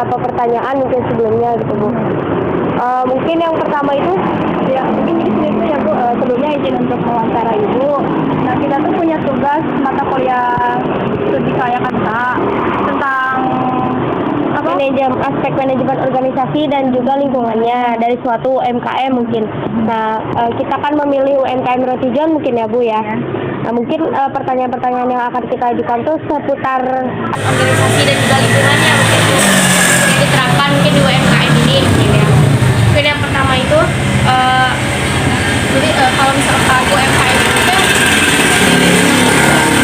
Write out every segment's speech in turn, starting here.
beberapa pertanyaan mungkin sebelumnya gitu Bu. Mungkin yang pertama itu ya mungkin jadi sini itu ya Bu, sebelumnya izin untuk mewawancara Ibu. Nah kita tuh punya tugas mata kuliah studi kelayakan usaha tentang aspek manajemen organisasi dan juga lingkungannya dari suatu UMKM mungkin. Nah, kita kan memilih UMKM Rotijon mungkin ya Bu ya. Nah, mungkin pertanyaan-pertanyaan yang akan kita ajukan tuh seputar organisasi dan juga lingkungannya mungkin diterapkan mungkin di UMKM ini mungkin ya. Mungkin yang pertama itu jadi kalau misalkan UMKM itu kan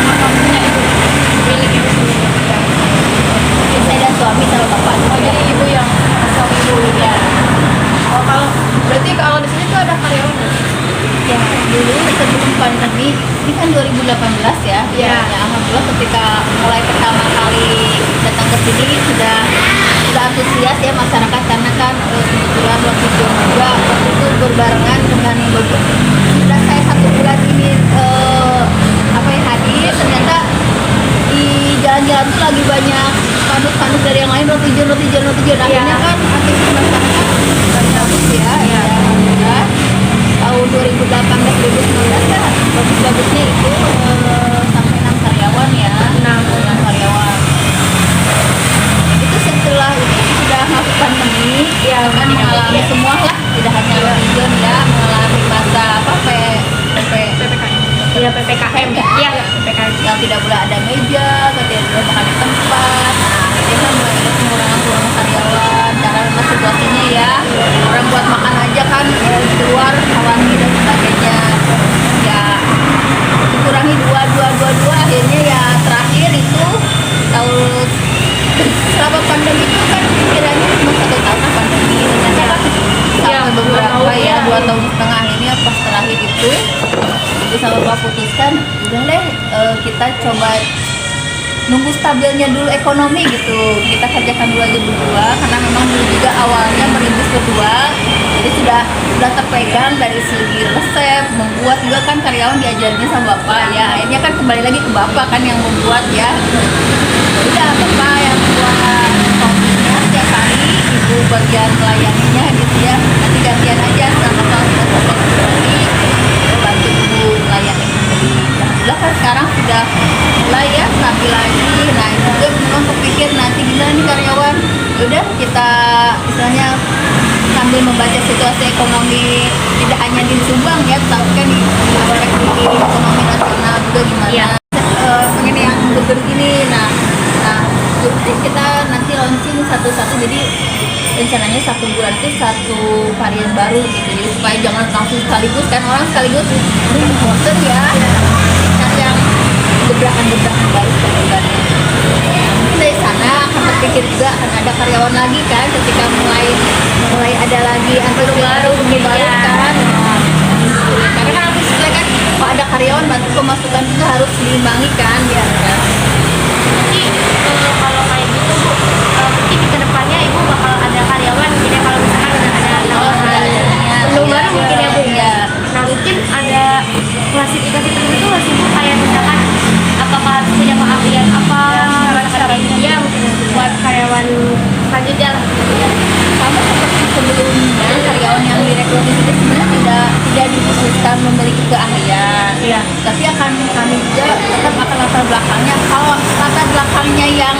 apapun ya itu milik ibu sendiri ya. Saya dan suami sama bapak. Oh jadi ibu yang suami ibu ya. Oh kalau berarti kalau di sini tuh ada karyawan Ya dulu sebelum pandemi ini kan 2018 ya. Iya. Ya alhamdulillah ketika mulai pertama kali datang ke sini sudah antusias ya masyarakat karena kan kebetulan waktu itu juga waktu itu berbarengan dengan sudah saya 1 bulan ini hadir, ternyata di jalan-jalan tuh lagi banyak panut-panut dari yang lain Rotijon akhirnya kan aktivitas masyarakat bagus ya. Alhamdulillah tahun 2018-2019 kan bagus-bagusnya itu sampai 6 karyawan ya. 6 karyawan itu setelah itu sudah masuk pandemi ya kan mengalami semua lah, tidak hanya Rotijon ya, mengalami masa PPKM ya PPKM yang tidak boleh ada meja, tidak boleh makan di tempat. Jadi kan mulai ada pengurangan karyawan karena memang situasinya ya orang buat makan aja kan keluar khawatir dan sebagainya ya, dikurangi dua akhirnya ya terakhir itu tahun selama pandemi itu kan kiranya cuma 1 tahun pandemi, ternyata kan sampai beberapa ya 2 tahun setengah ini pas terakhir itu sama Bapak putuskan udah deh kita coba nunggu stabilnya dulu ekonomi gitu, kita kerjakan dulu aja berdua karena memang dulu juga awalnya merintis berdua, jadi sudah terpegang dari segi resep membuat juga kan karyawan diajarinnya sama Bapak ya, akhirnya kan kembali lagi ke Bapak kan yang membuat ya udah Bapak yang buat kopinya setiap hari, Ibu bagian melayaninya gitu ya, nanti gantian aja sama kalau kita selesai bantu Ibu melayani. Alhamdulillah kan sekarang sudah mulai ya stabil lagi. Nah itu juga memang kepikir nanti gimana nih karyawan, udah kita istilahnya sambil membaca situasi ekonomi tidak hanya di Subang ya, tapi kan di ekonomi nasional juga gimana ya. Pengen yang begini. Nah jadi kita nanti launching satu-satu, jadi rencananya 1 bulan itu 1 varian baru gitu, jadi supaya jangan langsung sekaligus kan, orang sekaligus bosen ya, cari yang gebrakan-gebrakan baru sebenarnya. Mungkin dari sana akan berpikir juga akan ada karyawan lagi kan ketika mulai ada lagi baru kan, karena kan aku sebenarnya kan kalau ada karyawan berarti pemasukan itu harus diimbangi kan ya kan. Jadi kalau kayak gitu Bu, mungkin di kedepannya Ibu bakal ada karyawan mungkin ya, kalau misalkan udah ada penuh baru mungkin ya Bu ya. Nah mungkin ada klasifikasi tertentu nggak sih Bu, kayak misalkan apakah harus punya keahlian apa ya mungkin buat karyawan selanjutnya lah gitu ya. Sama seperti sebelumnya karyawan yang direkrut itu sebenarnya tidak dikhususkan memiliki keahlian Iya. tapi kami juga tetap akan latar belakangnya, kalau latar belakangnya yang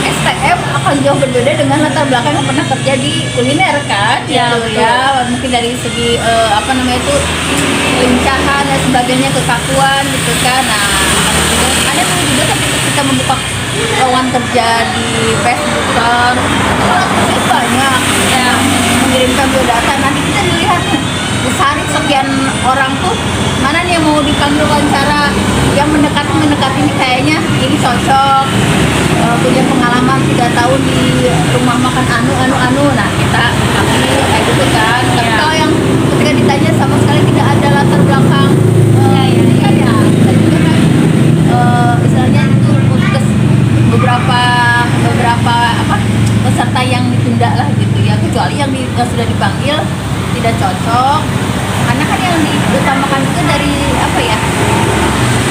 STM akan jauh berbeda dengan latar belakang yang pernah kerja di kuliner kan Ya, gitu ya, mungkin dari segi lincahan dan sebagainya, kekakuan gitu kan. Nah ada tuh juga tapi kita membuka lowongan kerja di Facebook kan banyak yang mengirimkan biodata, nanti kita melihat besar sekian orang tuh mana nih yang mau dipanggil wawancara, yang mendekati ini kayaknya ini cocok, punya pengalaman 3 tahun di rumah makan anu, nah kita ambil kayak gitu kan. Tapi kalau yang ketika ditanya sama sekali tidak ada latar belakang kita juga kan istilahnya itu untuk beberapa peserta yang ditunda lah gitu ya, kecuali yang sudah dipanggil tidak cocok, karena kan yang diutamakan itu dari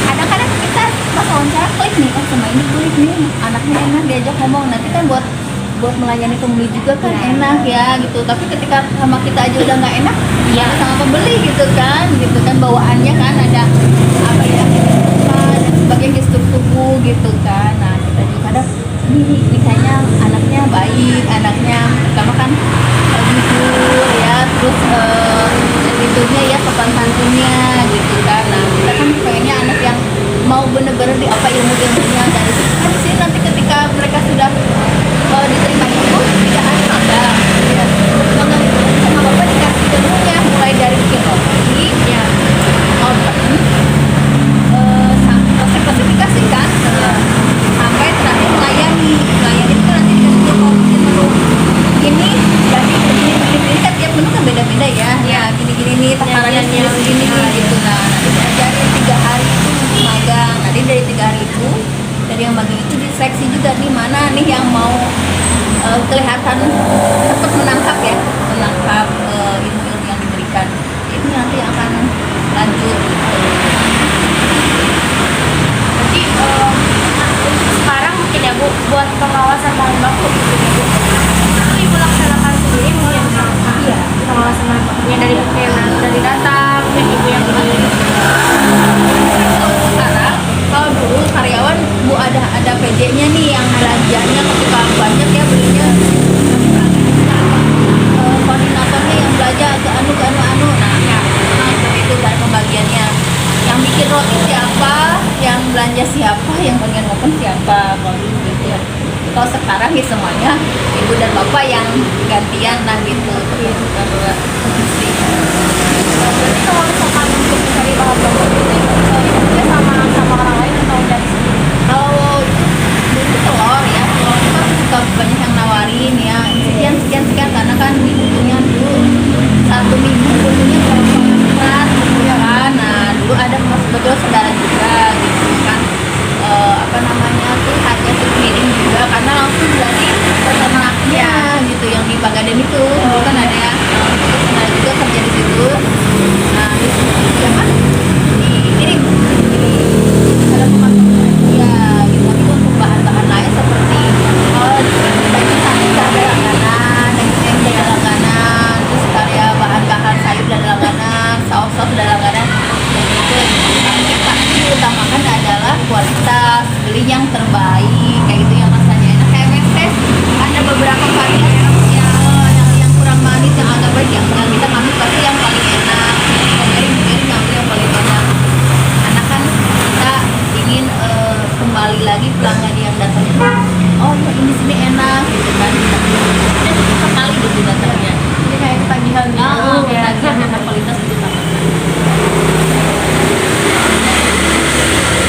kadang-kadang kita pas wawancara klik nih, sama ini klik nih, anaknya enak diajak ngomong, nanti kan buat buat melayani pembeli juga kan enak ya gitu. Tapi ketika sama kita aja udah nggak enak, ya sama pembeli gitu kan bawaannya kan ada apa ya dan sebagai gestur tubuh gitu kan. Nah kita juga kadang ini kayaknya anaknya baik, anaknya pertama kan jujur ya, terus attitude-nya ya sopan santunnya gitu kan. Nah kita kan pengennya anak yang mau bener-bener di apa ilmunya dari situ kan. Di sini nanti ketika mereka sudah diterima itu tidak ada magang ya. Magang itu sama bapak dikasih ilmunya mulai dari bikin roti ya, oven, resep-resep dikasih kan sampai terakhir melayani itu nanti dikasih menu ini jadi begini kan tiap menu kan beda-beda ya. Ya gini-gini nih takarannya segini gitu. Nah nanti diajarin 3 hari itu magang. Nanti dari 3 hari itu dari yang magang itu diseleksi juga nih mana nih yang mau kelihatan cepat menangkap ilmu-ilmu yang diberikan. Ini nanti akan lanjut gitu. Jadi untuk sekarang mungkin ya Bu, buat pengawasan bahan baku gitu ya Bu, itu Ibu laksanakan sendiri mungkin Iya. pengawasan bahan bakunya dari mungkin dari data mungkin Ibu yang ini. Sekarang kalau dulu karyawan Bu ada PJ-nya nih yang belanjanya ketika banyak ya belinya, koordinatornya yang belanja ke anu nah seperti itu dari pembagiannya. Yang bikin roti siapa, yang belanja siapa, yang bagian open siapa, kalau dulu gitu ya. Kalau sekarang ya semuanya ibu dan bapak yang gantian lah gitu. Posisi. Berarti kalau misalkan untuk mencari bahan baku itu Ibunya sama orang lain atau dari sendiri? Kalau dulu telur ya, telur itu kan suka banyak yang nawarin ya sekian karena kan butuhnya dulu 1 minggu butuhnya berapa berat gitu ya kan. Nah dulu ada betul saudara juga gitu kan, apa namanya tuh harga sepiring juga karena langsung dari peternaknya gitu yang di Pagaden itu dulu kan ada ya, saudara juga kerja di situ. Nah di situ ya kan dikirim ada pemasoknya ya gitu. Tapi untuk bahan-bahan lain seperti daging sapi ada langganan, daging tempe ada langganan, terus karya bahan-bahan sayur ada langganan, saus-saus ada langganan. Dan itu kita diutamakan adalah kualitas, beli yang terbaik kayak gitu yang rasanya enak. Kayak meses ada beberapa varian yang kurang manis, yang agak baik, yang kita manis pasti yang paling enak. Strawberry ngambil yang paling enak. Karena kan kita ingin kembali lagi pelanggan yang datang, oh ya ini sini enak gitu kan. Kita cukup sekali gitu datangnya. Jadi kayak ketagihan gitu ya. Ketagihan kualitas itu sama.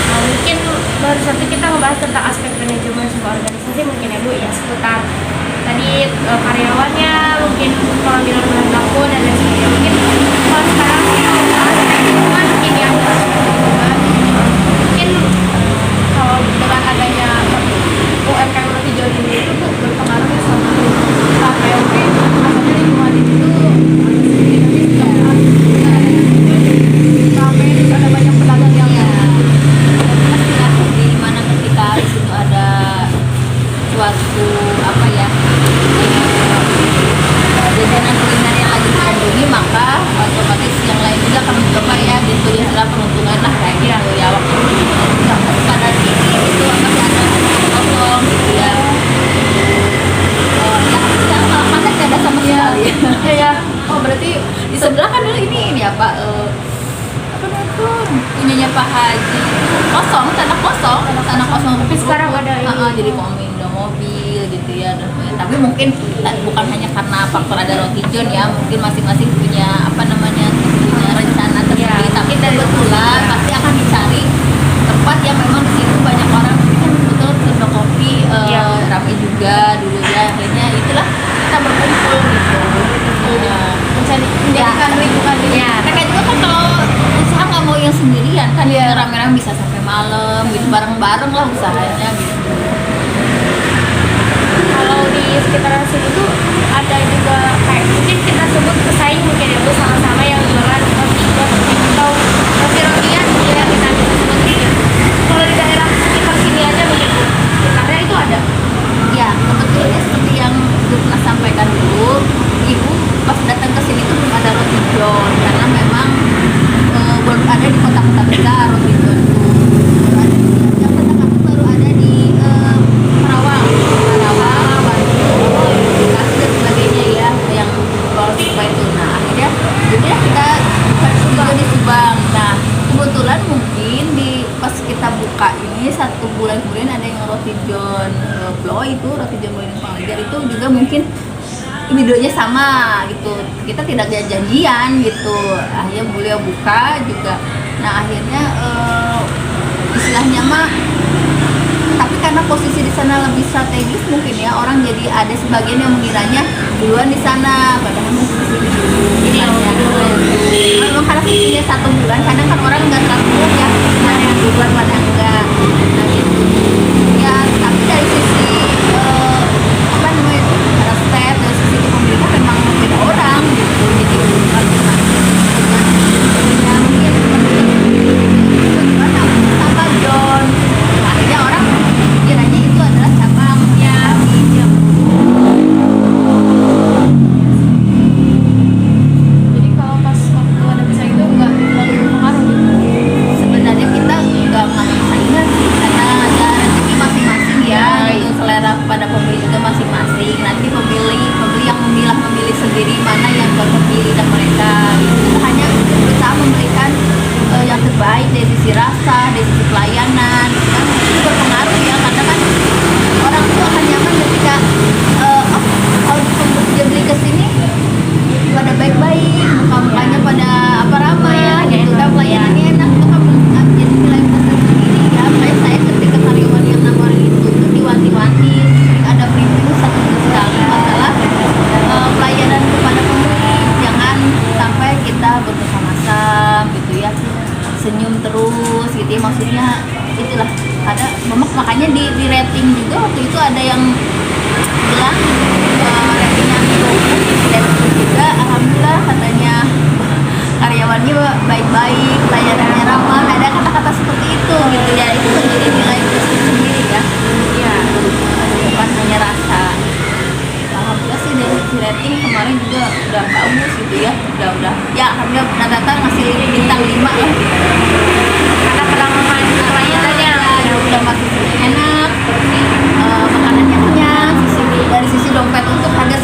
Nah, mungkin baru satu kita membahas tentang aspek manajemen sebuah organisasi mungkin ya Bu ya, seputar tadi karyawannya, mungkin pengambilan bahan baku dan lain sebagainya. Mungkin kalau sekarang aspek lingkungan mungkin ya, mungkin kalau dengan adanya UMKM Roti Jawa Timur itu Bu berpengaruh ya sama kayak mungkin asalnya lingkungan itu ramai, ada banyak pedagang yang Di mana ketika di situ ada suatu apa ya jajanan kuliner yang lagi digandrungi, maka otomatis yang lain juga akan mencoba ya gitu ya, setelah peruntungan lah kayak gitu ya. Waktu itu pada sini itu masih ada kosong gitu ya. Ya sekarang malah mana tidak ada sama sekali. ya. Oh berarti Di sebelah kan dulu ini apa namanya tuh punyanya Pak Haji kosong, tanah kosong. Tapi sekarang ada ini. Jadi komindo mobil gitu ya. Tapi mungkin bukan hanya karena faktor ada roti john ya, mungkin masing-masing punya apa namanya punya rencana tersendiri. Tapi kebetulan pasti akan dicari tempat yang memang di situ banyak orang. Kan betul Indo Kopi ramai juga dulu ya. Akhirnya itulah kita berkumpul gitu. Menjadikan lingkungan ini. Mereka juga kan kalau usaha nggak mau yang sendirian kan, rame-rame bisa sampai malam gitu, bareng-bareng lah usahanya gitu. kalau di sekitaran sini tuh ada juga kayak mungkin kita sebut pesaing mungkin ya Bu, sama-sama yang jualan roti atau roti-rotian ya kita sebut gitu. Kalau di daerah sekitar sini aja begitu, karena itu ada. Ya kebetulan seperti yang kita roti john tuh yang terdekat tuh baru ada di Karawang, Bandung, Bekasi dan sebagainya ya, yang kalau Subang itu. Nah akhirnya jadi kita buka juga di Subang. Nah kebetulan mungkin di pas kita buka ini 1 bulan kemudian ada yang roti john Bloy itu, roti john Bloy Panglejar itu juga mungkin videonya sama gitu, kita tidak ada janjian gitu, akhirnya beliau buka juga. Nah akhirnya istilahnya mah, tapi karena posisi di sana lebih strategis mungkin ya, orang jadi ada sebagian yang mengiranya duluan di sana, padahal masih di sini dulu. Memang karena visinya 1 bulan, kadang kan orang nggak terlalu ya mana yang duluan mana yang enggak. Nah gitu ya, tapi dari sisi apa namanya itu, resep dari sisi kepemilikan memang beda orang gitu, jadi ya mungkin sama John. Nah, akhirnya orang kiranya itu adalah cabangnya gitu. Jadi kalau pas waktu ada pisah itu nggak terlalu berpengaruh gitu. Sebenarnya kita nggak ngambil saingan sih, karena ada rezeki masing-masing ya, gitu. Selera pada pembeli juga masing-masing. Nanti pembeli yang memilih sendiri mana yang cocok di lidah mereka gitu. Kita hanya berusaha memberikan yang terbaik dari sisi rasa, dari sisi pelayanan kan itu berpengaruh ya, karena kan orang tuh akan nyaman ketika kalau dia beli ke sini pada baik-baik, muka-mukanya pada apa ramai ya gitu kan, pelayanannya enak, itu kan jadi nilai plus tersendiri ya. Makanya saya ketika karyawan yang nawarin itu tuh diwanti-wanti, ada briefing 1 minggu sekali masalah pelayanan kepada pembeli, jangan sampai kita bermesam-mesam gitu ya, senyum terus gitu ya, maksudnya itulah. Ada makanya di rating juga waktu itu ada yang bilang ratingnya dan juga alhamdulillah katanya karyawannya baik-baik, pelayanannya ramah, ada kata-kata seperti itu gitu ya, itu menjadi nilai plus sendiri ya. Iya, bukan hanya rasa. Alhamdulillah sih dari sisi rating kemarin juga udah bagus gitu ya, udah ya alhamdulillah rata-rata ngasih bintang 5 ya, Karena pelayanannya udah masih enak, terus makanannya kenyang, dari sisi dompet untuk harga